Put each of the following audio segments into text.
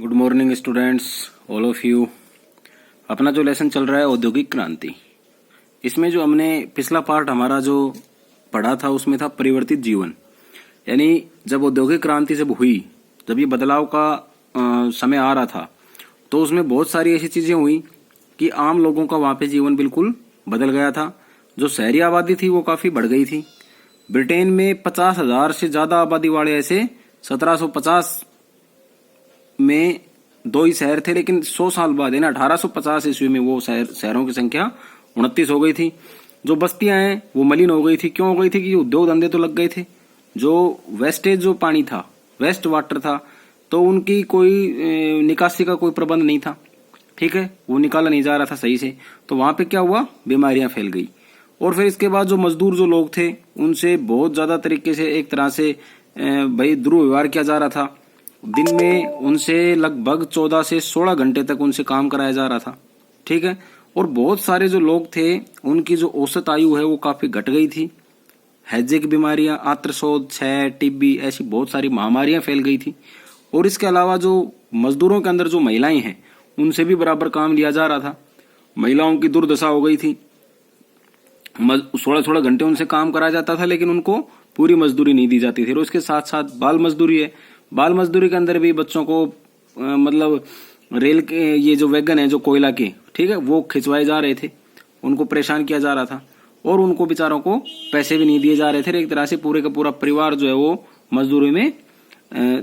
Good morning students, all of you. अपना जो lesson चल रहा है औद्योगिक क्रांति, इसमें जो हमने पिछला पार्ट हमारा जो पढ़ा था उसमें था परिवर्तित जीवन। यानी जब औद्योगिक क्रांति जब हुई, जब ये बदलाव का समय आ रहा था, तो उसमें बहुत सारी ऐसी चीजें हुई कि आम लोगों का वहां पे जीवन बिल्कुल बदल गया था। जो शहरी आबादी थी वो काफी बढ़ गई थी। ब्रिटेन में 50,000 से ज्यादा आबादी वाले ऐसे 1750 में दो ही शहर थे, लेकिन 100 साल बाद यानी 1850 ईस्वी में वो शहरों की संख्या 29 हो गई थी। जो बस्तियां हैं वो मलिन हो गई थी। क्यों हो गई थी? कि उद्योग धंधे तो लग गए थे। जो वेस्टेज जो पानी था, वेस्ट वाटर था, तो उनकी कोई निकासी का कोई प्रबंध नहीं था। ठीक है, वो निकाला नहीं जा रहा था सही से, तो वहां पे क्या हुआ, बीमारियां फैल गई। और फिर इसके बाद जो मजदूर जो लोग थे उनसे बहुत ज्यादा तरीके से एक तरह से भाई दुर्व्यवहार किया जा रहा था। दिन में उनसे लगभग 14 से 16 घंटे तक उनसे काम कराया जा रहा था। ठीक है, और बहुत सारे जो लोग थे उनकी जो औसत आयु है वो काफी घट गई थी। हैजे की बीमारियां, आत्रशोथ, क्षय, टीबी, ऐसी बहुत सारी महामारियां फैल गई थी। और इसके अलावा जो मजदूरों के अंदर जो महिलाएं हैं उनसे भी बराबर काम लिया जा रहा था। महिलाओं की दुर्दशा हो गई थी। 16-16 घंटे उनसे काम कराया जाता था, लेकिन उनको पूरी मजदूरी नहीं दी जाती थी। और उसके साथ साथ बाल मजदूरी है। बाल मजदूरी के अंदर भी बच्चों को मतलब रेल के ये जो वैगन है जो कोयला के, ठीक है, वो खिंचवाए जा रहे थे, उनको परेशान किया जा रहा था। और उनको बेचारों को पैसे भी नहीं दिए जा रहे थे। एक तरह से पूरे का पूरा परिवार जो है वो मजदूरी में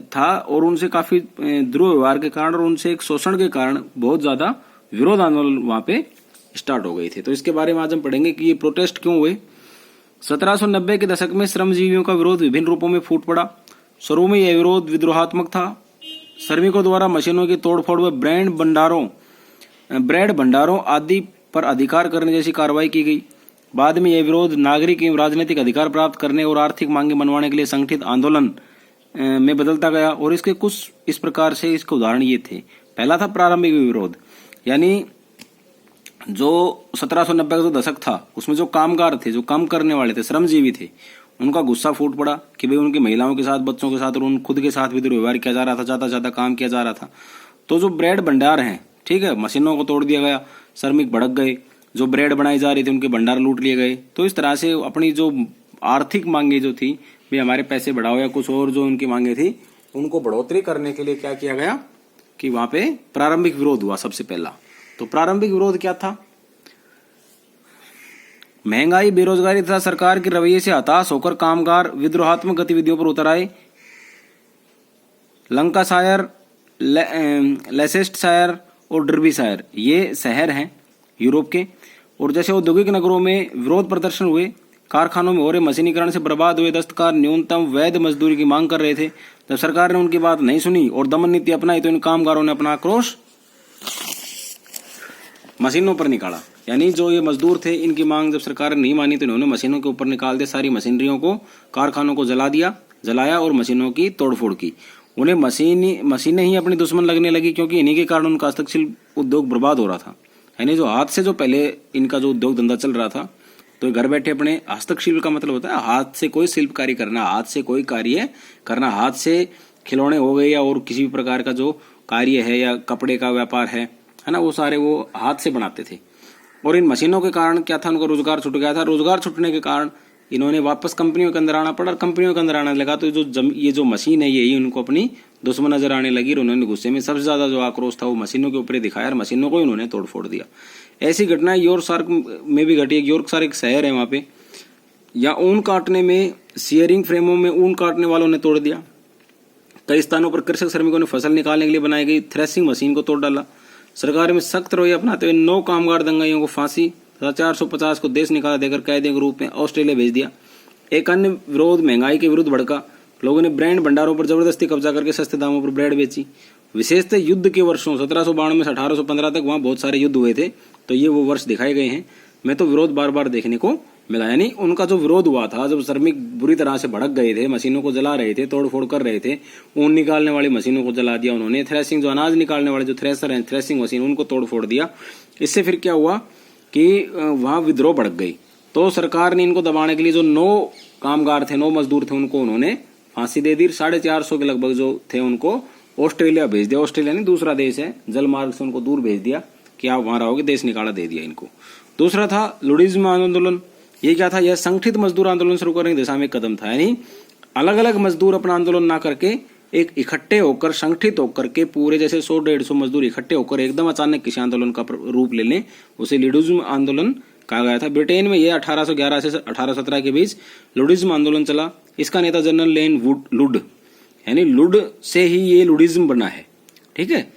था। और उनसे काफी दुर्व्यवहार के कारण और उनसे एक शोषण के कारण बहुत ज्यादा विरोध आंदोलन वहां पे स्टार्ट हो गई थी। तो इसके बारे में आज हम पढ़ेंगे कि ये प्रोटेस्ट क्यों हुए। 1790 के दशक में श्रमजीवियों का विरोध विभिन्न रूपों में फूट पड़ा। शुरू में यह विरोध विद्रोहात्मक था। श्रमिकों द्वारा मशीनों की तोड़फोड़ व ब्रेड भंडारों आदि पर अधिकार करने जैसी कार्रवाई की गई। बाद में यह विरोध नागरिक एवं राजनीतिक अधिकार प्राप्त करने और आर्थिक मांगे मनवाने के लिए संगठित आंदोलन में बदलता गया। और इसके कुछ इस प्रकार से इसके उदाहरण ये थे। पहला था प्रारंभिक विरोध, यानी जो 1790 का जो दशक था उसमें जो कामगार थे, जो काम करने वाले थे, श्रमजीवी थे, उनका गुस्सा फूट पड़ा कि भाई उनकी महिलाओं के साथ, बच्चों के साथ और उन खुद के साथ भी दुर्व्यवहार किया जा रहा था, ज्यादा ज्यादा काम किया जा रहा था। तो जो ब्रेड भंडार हैं, ठीक है, मशीनों को तोड़ दिया गया, श्रमिक भड़क गए, जो ब्रेड बनाई जा रही थी उनके भंडार लूट लिए गए। तो इस तरह से अपनी जो आर्थिक मांगे जो थी, भाई हमारे पैसे बढ़ाओ या कुछ और जो उनकी मांगे थी, उनको बढ़ोतरी करने के लिए क्या किया गया कि वहां पे प्रारंभिक विरोध हुआ सबसे पहला। तो प्रारंभिक विरोध क्या था? महंगाई, बेरोजगारी तथा सरकार के रवैये से हताश होकर कामगार विद्रोहात्मक गतिविधियों पर उतर आए। लंकाशायर, लेसेस्टरशायर और डर्बीशायर ये शहर हैं यूरोप के। और जैसे औद्योगिक नगरों में विरोध प्रदर्शन हुए, कारखानों में हो रहे मशीनीकरण से बर्बाद हुए दस्तकार न्यूनतम वैध मजदूरी की मांग कर रहे थे। जब सरकार ने उनकी बात नहीं सुनी और दमन नीति अपनाई, तो इन कामगारों ने अपना आक्रोश मशीनों पर निकाला। यानी जो ये मजदूर थे, इनकी मांग जब सरकार ने नहीं मानी तो इन्होंने मशीनों के ऊपर निकाल दिया। सारी मशीनरियों को, कारखानों को जलाया और मशीनों की तोड़फोड़ की। उन्हें मशीनें ही अपनी दुश्मन लगने लगी, क्योंकि इन्हीं के कारण उनका हस्तशिल्प उद्योग बर्बाद हो रहा था। यानी जो हाथ से जो पहले इनका जो उद्योग धंधा चल रहा था, तो घर बैठे अपने हस्तशिल्प का मतलब होता है हाथ से कोई शिल्प कार्य करना, हाथ से कोई कार्य करना, हाथ से खिलौने हो गए या और किसी भी प्रकार का जो कार्य है या कपड़े का व्यापार है ना, वो सारे वो हाथ से बनाते थे। और इन मशीनों के कारण क्या था, उनका रोजगार छूट गया था। रोजगार छूटने के कारण इन्होंने वापस कंपनियों के अंदर आना पड़ा। कंपनियों के अंदर आने लगा तो ये जो मशीन है यही उनको अपनी दुश्मन नजर आने लगी। और उन्होंने गुस्से में सबसे ज्यादा जो आक्रोश था वो मशीनों के ऊपर दिखाया और मशीनों को इन्होंने तोड़फोड़ दिया। ऐसी घटनाएं यॉर्कशायर में भी घटी। यॉर्कशायर एक शहर है, वहां पे या ऊन काटने में, शेयरिंग फ्रेमों में ऊन काटने वालों ने तोड़ दिया। कई स्थानों पर कृषक श्रमिकों ने फसल निकालने के लिए बनाई गई थ्रेसिंग मशीन को तोड़ डाला। सरकार में सख्त रवैया अपनाते हुए 9 कामगार दंगाइयों को फांसी तथा 450 को देश निकाला देकर कैदियों के रूप में ऑस्ट्रेलिया भेज दिया। एक अन्य विरोध महंगाई के विरुद्ध भड़का। लोगों ने ब्रांड भंडारों पर जबरदस्ती कब्जा करके सस्ते दामों पर ब्रेड बेची। विशेषतः युद्ध के वर्षों 1792 से 1815 तक वहां बहुत सारे युद्ध हुए थे, तो ये वो वर्ष दिखाए गए हैं। मैं तो विरोध बार बार देखने को मिला। यानी उनका जो विरोध हुआ था, जब श्रमिक बुरी तरह से भड़क गए थे, मशीनों को जला रहे थे, तोड़फोड़ कर रहे थे, ऊन निकालने वाली मशीनों को जला दिया उन्होंने, थ्रेसिंग जो अनाज निकालने वाले जो थ्रेसर हैं, थ्रेसिंग मशीन, उनको तोड़फोड़ दिया। इससे फिर क्या हुआ कि वहां विद्रोह भड़क गई। तो सरकार ने इनको दबाने के लिए जो 9 कामगार थे, 9 मजदूर थे, उनको उन्होंने फांसी दे दी। 450 के लगभग जो थे उनको ऑस्ट्रेलिया भेज दिया। ऑस्ट्रेलिया नहीं, दूसरा देश है, जल मार्ग से उनको दूर भेज दिया कि आप वहां रहोगे, देश निकाला दे दिया इनको। दूसरा था लुडिज्म आंदोलन। ये क्या था? यह संगठित मजदूर आंदोलन शुरू करने की दिशा में एक कदम था, यानी अलग अलग मजदूर अपना आंदोलन ना करके एक इकट्ठे होकर, संगठित होकर के पूरे जैसे 100-150 मजदूर इकट्ठे होकर एकदम अचानक किसी आंदोलन का रूप ले लें, उसे लुडिज्म आंदोलन कहा गया था। ब्रिटेन में यह 1811 से 1817 के बीच लुडिज्म आंदोलन चला। इसका नेता जनरल लेन लुड, यानी लुड से ही ये लुडिज्म बना है, ठीक है,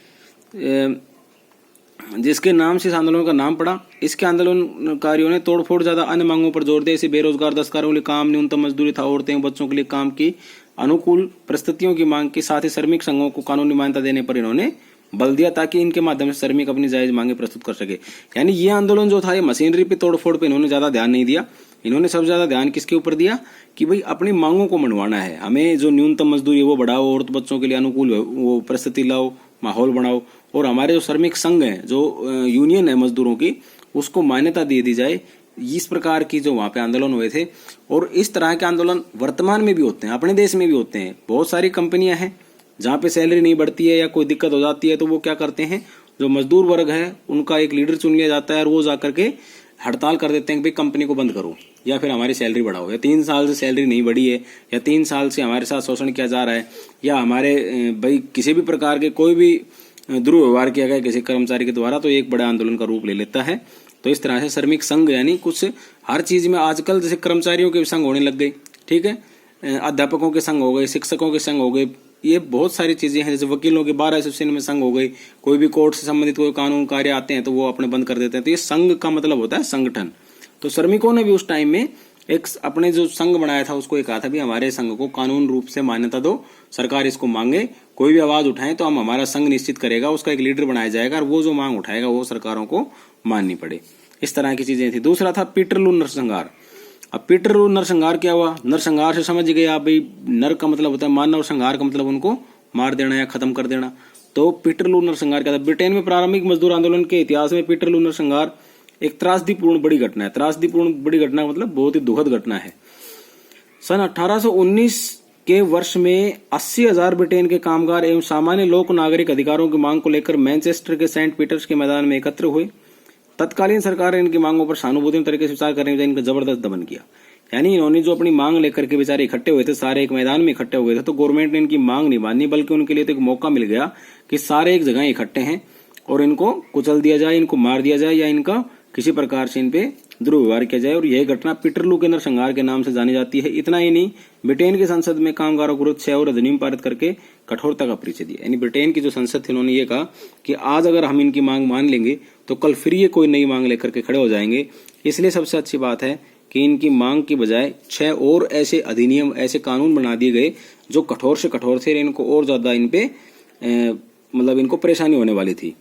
जिसके नाम से इस आंदोलन का नाम पड़ा। इसके आंदोलनकारियों ने तोड़फोड़ ज्यादा अन्य मांगों पर जोर दिया। इसे बेरोजगार दस्तकारों के लिए काम, न्यूनतम मजदूरी था, औरतें और बच्चों के लिए काम की अनुकूल परिस्थितियों की मांग की, साथ ही श्रमिक संघों को कानूनी मान्यता देने पर इन्होंने बल दिया ताकि इनके माध्यम से श्रमिक अपनी जायज मांगे प्रस्तुत कर सके। यानी ये आंदोलन जो था, ये मशीनरी पे तोड़फोड़ पे इन्होंने ज्यादा ध्यान नहीं दिया। इन्होंने सबसे ज्यादा ध्यान किसके ऊपर दिया कि भाई अपनी मांगों को मनवाना है, हमें जो न्यूनतम मजदूरी है वो बढ़ाओ, औरत बच्चों के लिए अनुकूल वो परिस्थिति लाओ, माहौल बनाओ, और हमारे जो श्रमिक संघ है, जो यूनियन है मजदूरों की, उसको मान्यता दे दी जाए। इस प्रकार की जो वहां पे आंदोलन हुए थे, और इस तरह के आंदोलन वर्तमान में भी होते हैं, अपने देश में भी होते हैं। बहुत सारी कंपनियां हैं जहां पे सैलरी नहीं बढ़ती है या कोई दिक्कत हो जाती है, तो वो क्या करते हैं, जो मजदूर वर्ग है उनका एक लीडर चुन लिया जाता है और वो जाकर के हड़ताल कर देते हैं कि भाई कंपनी को बंद करो या फिर हमारी सैलरी बढ़ाओ, या 3 साल से सैलरी नहीं बढ़ी है, या 3 साल से हमारे साथ शोषण किया जा रहा है, या हमारे भाई किसी भी प्रकार के कोई भी दुर्व्यवहार किया गया किसी कर्मचारी के द्वारा, तो एक बड़ा आंदोलन का रूप ले लेता है। तो इस तरह से श्रमिक संघ, यानी कुछ हर चीज में आजकल जैसे कर्मचारियों के संघ होने लग गए, ठीक है, अध्यापकों के संघ हो गए, शिक्षकों के संघ हो गए, ये बहुत सारी चीजें हैं। जैसे वकीलों के 12 एसोसिएशन में संघ हो गई, कोई भी कोर्ट से संबंधित कोई कानून कार्य आते हैं तो वो अपने बंद कर देते हैं। तो ये संघ का मतलब होता है संगठन। तो श्रमिकों ने भी उस टाइम में एक अपने जो संघ बनाया था उसको ये कहा था भी हमारे संघ को कानून रूप से मान्यता दो, सरकार इसको मांगे, कोई भी आवाज उठाए तो हम हमारा संघ निश्चित करेगा, उसका एक लीडर बनाया जाएगा और वो जो मांग उठाएगा वो सरकारों को माननी पड़े। इस तरह की चीजें थी। दूसरा था पीटरलू नरसंहार। अब पीटरलू नरसंहार क्या हुआ? नरसंहार से समझ गए आप भाई, नर का मतलब होता है मानना और संहार का मतलब उनको मार देना या खत्म कर देना। तो पीटरलू नरसंहार क्या था? ब्रिटेन में प्रारंभिक मजदूर आंदोलन के इतिहास में पीटरलू नरसंहार एक त्रासदीपूर्ण बड़ी घटना है। त्रासदीपूर्ण बड़ी घटना मतलब बहुत ही दुखद घटना है। सन 1819 के वर्ष में 80,000 ब्रिटेन के कामगार एवं सामान्य लोक नागरिक अधिकारों की मांग को लेकर मैनचेस्टर के सेंट पीटर्स के मैदान में एकत्र हुए। तत्कालीन सरकार ने इनकी मांगों पर सहानुभूति तरीके से विचार करने के इनका जबरदस्त दमन किया। यानी इन्होंने जो अपनी मांग लेकर के बेचारे इकट्ठे हुए थे, सारे एक मैदान में इकट्ठे हुए थे, तो गवर्नमेंट ने इनकी मांग नहीं मानी, बल्कि उनके लिए तो एक मौका मिल गया कि सारे एक जगह इकट्ठे हैं और इनको कुचल दिया जाए, इनको मार दिया जाए या इनका किसी प्रकार से इन पे दुर्व्यवहार किया जाए। और यह घटना पीटरलू के नरसंहार के नाम से जानी जाती है। इतना ही नहीं, ब्रिटेन की संसद में कामगारों के विरुद्ध 6 और अधिनियम पारित करके कठोरता का परिचय दिया। यानी ब्रिटेन की जो संसद थी उन्होंने ये कहा कि आज अगर हम इनकी मांग मान लेंगे तो कल फिर ये कोई नई मांग लेकर के खड़े हो जाएंगे। इसलिए सबसे अच्छी बात है कि इनकी मांग की बजाय 6 और ऐसे अधिनियम, ऐसे कानून बना दिए गए जो कठोर से कठोर थे, इनको और ज्यादा इन पे मतलब इनको परेशानी होने वाली थी।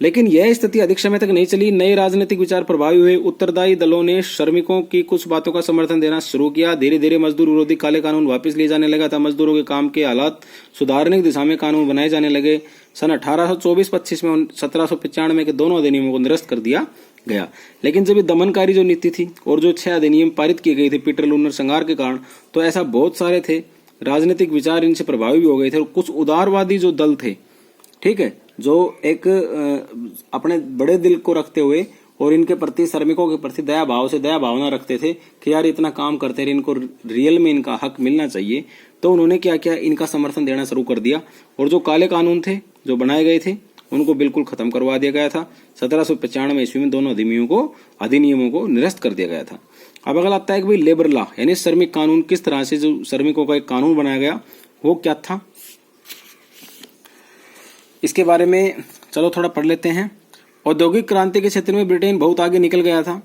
लेकिन यह स्थिति अधिक समय तक नहीं चली। नए राजनीतिक विचार प्रभावी हुए। उत्तरदायी दलों ने श्रमिकों की कुछ बातों का समर्थन देना शुरू किया। धीरे धीरे मजदूर विरोधी काले कानून वापस लिए जाने लगा था। मजदूरों के काम के हालात सुधारने की दिशा में कानून बनाए जाने लगे। सन 1824-25 में 1795 के दोनों अधिनियमों को निरस्त कर दिया गया। लेकिन जब ये दमनकारी जो नीति थी और जो 6 अधिनियम पारित किए गए थे पीटरलू नरसंहार के कारण, तो ऐसा बहुत सारे थे, राजनीतिक विचार इनसे प्रभावी भी हो गए थे। और कुछ उदारवादी जो दल थे, ठीक है, जो एक अपने बड़े दिल को रखते हुए और इनके प्रति, श्रमिकों के प्रति दया भावना रखते थे कि यार इतना काम करते रहे, इनको रियल में इनका हक मिलना चाहिए, तो उन्होंने क्या किया, इनका समर्थन देना शुरू कर दिया। और जो काले कानून थे जो बनाए गए थे उनको बिल्कुल खत्म करवा दिया गया था। 1795 ईस्वी में दोनों अधिनियमों को निरस्त कर दिया गया था। अब अगला आता है कि भाई लेबर लॉ, यानी श्रमिक कानून, किस तरह से जो श्रमिकों का एक कानून बनाया गया वो क्या था, इसके बारे में चलो थोड़ा पढ़ लेते हैं। औद्योगिक क्रांति के क्षेत्र में ब्रिटेन बहुत आगे निकल गया था।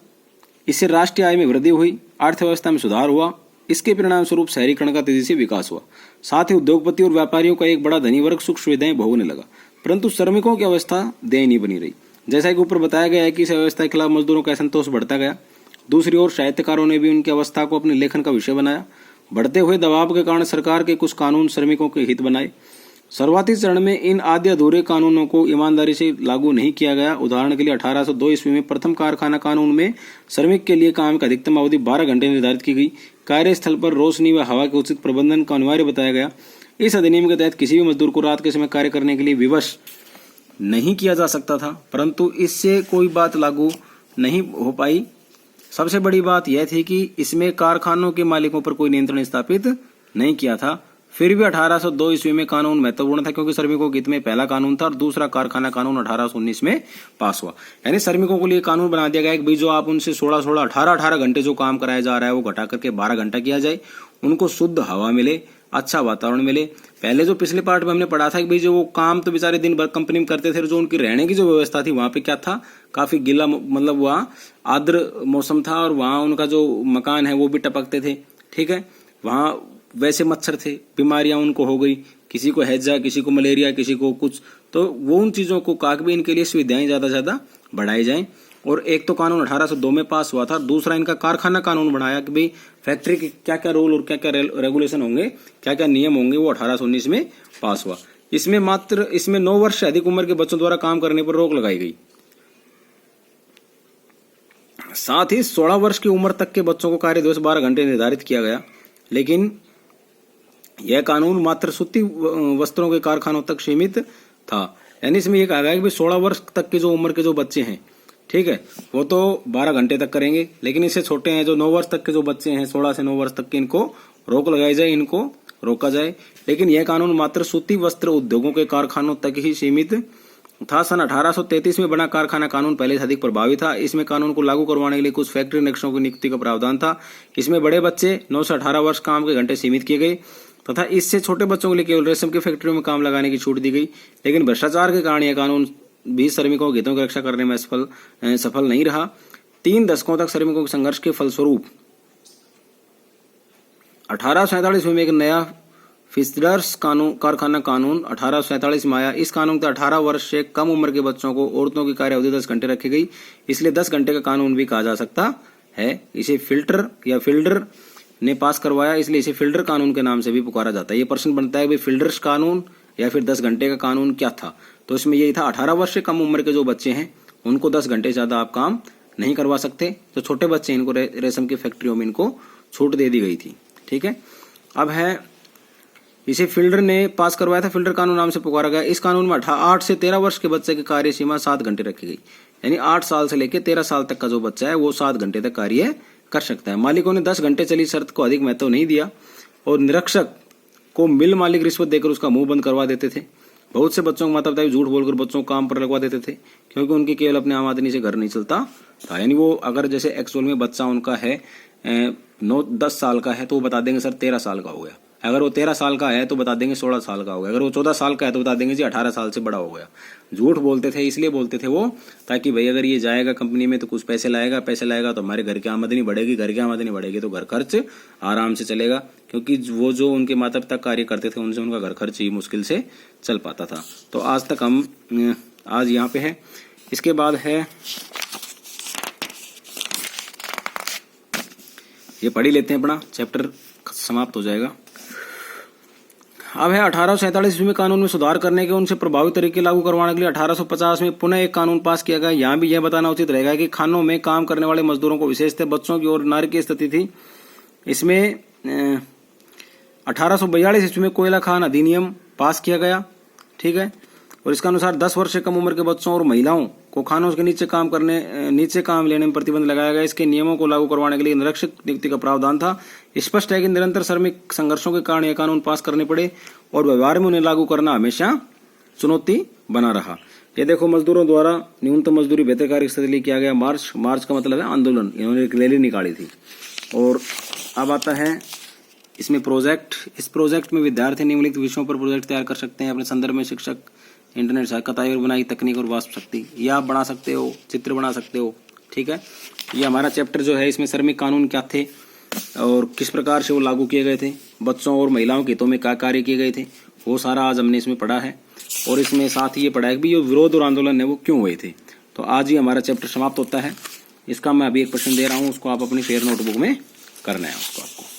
इससे राष्ट्रीय आय में वृद्धि हुई, अर्थव्यवस्था में सुधार हुआ। इसके परिणाम स्वरूप शहरीकरण का तेजी से विकास हुआ। साथ ही उद्योगपति और व्यापारियों का एक बड़ा धनी वर्ग सुख सुविधाएं भोगने लगा। परंतु श्रमिकों की अवस्था दयनीय बनी रही। जैसा कि ऊपर बताया गया है कि इस व्यवस्था के खिलाफ मजदूरों का असंतोष बढ़ता गया। दूसरी ओर साहित्यकारों ने भी उनकी अवस्था को अपने लेखन का विषय बनाया। बढ़ते हुए दबाव के कारण सरकार के कुछ कानून श्रमिकों के हित बनाए। शुरुआती चरण में इन आधे अधूरे कानूनों को ईमानदारी से लागू नहीं किया गया। उदाहरण के लिए 1802 ईस्वी में प्रथम कारखाना कानून में श्रमिक के लिए काम की अधिकतम अवधि 12 घंटे निर्धारित की गई। कार्यस्थल पर रोशनी व हवा के उचित प्रबंधन का अनिवार्य बताया गया। इस अधिनियम के तहत किसी भी मजदूर को रात के समय कार्य करने के लिए विवश नहीं किया जा सकता था, परंतु इससे कोई बात लागू नहीं हो पाई। सबसे बड़ी बात यह थी कि इसमें कारखानों के मालिकों पर कोई नियंत्रण स्थापित नहीं किया था। फिर भी 1802 ईस्वी में कानून महत्वपूर्ण था, क्योंकि श्रमिकों के हित में पहला कानून था और दूसरा कारखाना कानून 1819 में पास हुआ। यानी श्रमिकों के लिए कानून बना दिया गया कि भाई जो आप उनसे 16-16, 18-18 घंटे जो काम कराया जा रहा है वो घटा करके 12 घंटा किया जाए, उनको शुद्ध हवा मिले, अच्छा वातावरण मिले। पहले जो पिछले पार्ट में हमने पढ़ा था कि भाई जो वो काम तो बेचारे दिन भर कंपनी में करते थे, जो उनकी रहने की जो व्यवस्था थी वहां पे क्या था, काफी गिला, मतलब वहाँ आर्द्र मौसम था और वहाँ उनका जो मकान है वो भी टपकते थे। ठीक है, वहाँ वैसे मच्छर थे, बीमारियां उनको हो गई, किसी को हैजा, किसी को मलेरिया, किसी को कुछ, तो वो उन चीजों को कहा कि इनके लिए सुविधाएं ज्यादा बढ़ाई जाएं। और एक तो कानून 1802 में पास हुआ था, दूसरा इनका कारखाना कानून बनाया कि भाई फैक्ट्री के क्या क्या रूल और क्या क्या रेगुलेशन होंगे, क्या क्या नियम होंगे, वो 1819 में पास हुआ। इसमें 9 वर्ष से अधिक उम्र के बच्चों द्वारा काम करने पर रोक लगाई गई। साथ ही 16 वर्ष की उम्र तक के बच्चों को कार्य दिवस 12 घंटे निर्धारित किया गया। लेकिन यह कानून मात्र सूती वस्त्रों के कारखानों तक सीमित था। यानी इसमें यह कहा गया कि 16 वर्ष तक के जो उम्र के जो बच्चे हैं, ठीक है, वो तो 12 घंटे तक करेंगे, लेकिन इससे छोटे हैं जो 9 वर्ष तक के जो बच्चे हैं, 16 से 9 वर्ष तक के, इनको रोक लगाई जाए, इनको रोका जाए। लेकिन यह कानून मात्र सूती वस्त्र उद्योगों के कारखानों तक ही सीमित था। सन 1833 में बना कारखाना कानून पहले से अधिक प्रभावी था। इसमें कानून को लागू करवाने के लिए कुछ फैक्ट्री निरीक्षकों की नियुक्ति का प्रावधान था। इसमें बड़े बच्चे 9 से 18 वर्ष काम के घंटे सीमित किए गए तथा इससे छोटे बच्चों के लिए केवल रेशम की फैक्ट्रियों में काम लगाने की छूट दी गई। लेकिन भ्रष्टाचार के कारण यह कानून भी श्रमिकों के हितों की रक्षा करने में सफल नहीं रहा। 3 दशकों तक श्रमिकों के संघर्ष के फलस्वरूप 1847 में एक नया फिशर्स कारखाना कानून 1847 में आया। इस कानून के 18 वर्ष से कम उम्र के बच्चों को औरतों की कार्य अवधि 10 घंटे रखी गई, इसलिए 10 घंटे का कानून भी कहा जा सकता है। इसे फिल्डर ने पास करवाया, इसलिए इसे फिल्डर कानून के नाम से भी पुकारा जाता है। ये प्रश्न बनता है कि फिल्डर्स कानून या फिर 10 घंटे का कानून क्या था, तो इसमें यही था 18 वर्ष से कम उम्र के जो बच्चे हैं उनको 10 घंटे से ज्यादा आप काम नहीं करवा सकते। जो छोटे बच्चे इनको रेशम की फैक्ट्रियों में इनको छूट दे दी गई थी। ठीक है, अब है इसे फिल्डर ने पास करवाया था, फिल्डर कानून नाम से पुकारा गया। इस कानून में 8 से 13 वर्ष के बच्चे की कार्य सीमा 7 घंटे रखी गई। यानी 8 साल से लेकर 13 साल तक का जो बच्चा है वो 7 घंटे तक कार्य कर सकता है। मालिकों ने 10 घंटे चली शर्त को अधिक महत्व नहीं दिया और निरीक्षक को मिल मालिक रिश्वत देकर उसका मुंह बंद करवा देते थे। बहुत से बच्चों के माता पिता झूठ बोलकर बच्चों को काम पर लगवा देते थे, क्योंकि उनकी केवल अपने आमदनी से घर नहीं चलता था। यानी वो अगर जैसे एक्चुअल में बच्चा उनका है 9-10 साल का है तो वो बता देंगे सर 13 साल का हो गया। अगर वो 13 साल का है तो बता देंगे 16 साल का हो गया। अगर वो 14 साल का है तो बता देंगे जी 18 साल से बड़ा हो गया। झूठ बोलते थे, इसलिए बोलते थे वो, ताकि भाई अगर ये जाएगा कंपनी में तो कुछ पैसे लाएगा तो हमारे घर की आमदनी बढ़ेगी, घर की आमदनी बढ़ेगी तो घर खर्च आराम से चलेगा, क्योंकि वो जो उनके माता पिता कार्य करते थे उनसे उनका घर खर्च ही मुश्किल से चल पाता था। तो आज तक हम आज यहाँ पे है। इसके बाद है ये पढ़ ही लेते हैं, अपना चैप्टर समाप्त हो जाएगा। अब है 1847 में कानून में सुधार करने के उनसे प्रभावी तरीके लागू करवाने के लिए 1850 में पुनः एक कानून पास किया गया। यहाँ भी यह बताना उचित रहेगा कि खानों में काम करने वाले मजदूरों को विशेषतः बच्चों की और नारी की स्थिति थी। इसमें 1842 ईस्वी में कोयला खान अधिनियम पास किया गया। ठीक है, और इसके अनुसार 10 वर्ष से कम उम्र के बच्चों और महिलाओं को खानों के नीचे काम लेने में प्रतिबंध लगाया गया। इसके नियमों को लागू करवाने के लिए निरीक्षक नियुक्ति का प्रावधान था। स्पष्ट है कि निरंतर श्रमिक संघर्षों के कारण यह कानून पास करने पड़े और व्यवहार में उन्हें लागू करना हमेशा चुनौती बना रहा। ये देखो, मजदूरों द्वारा न्यूनतम मजदूरी बेहतर कार्य स्थिति लिए किया गया मार्च का मतलब है आंदोलन। इन्होंने एक रैली निकाली थी। और अब आता है इसमें प्रोजेक्ट। इस प्रोजेक्ट में विद्यार्थी निम्नलिखित विषयों पर प्रोजेक्ट तैयार कर सकते हैं अपने संदर्भ में। शिक्षक इंटरनेट सहायक कताई और बुनाई तकनीक और वास्तु शक्ति, ये आप बना सकते हो, चित्र बना सकते हो। ठीक है, ये हमारा चैप्टर जो है इसमें श्रमिक कानून क्या थे और किस प्रकार से वो लागू किए गए थे, बच्चों और महिलाओं के हितों में क्या कार्य किए गए थे, वो सारा आज हमने इसमें पढ़ा है। और इसमें साथ ही ये पढ़ा है कि जो विरोध और आंदोलन है वो क्यों हुए थे। तो आज ही हमारा चैप्टर समाप्त होता है। इसका मैं अभी एक प्रश्न दे रहा हूँ, उसको आप अपनी फेयर नोटबुक में करना है उसको आपको।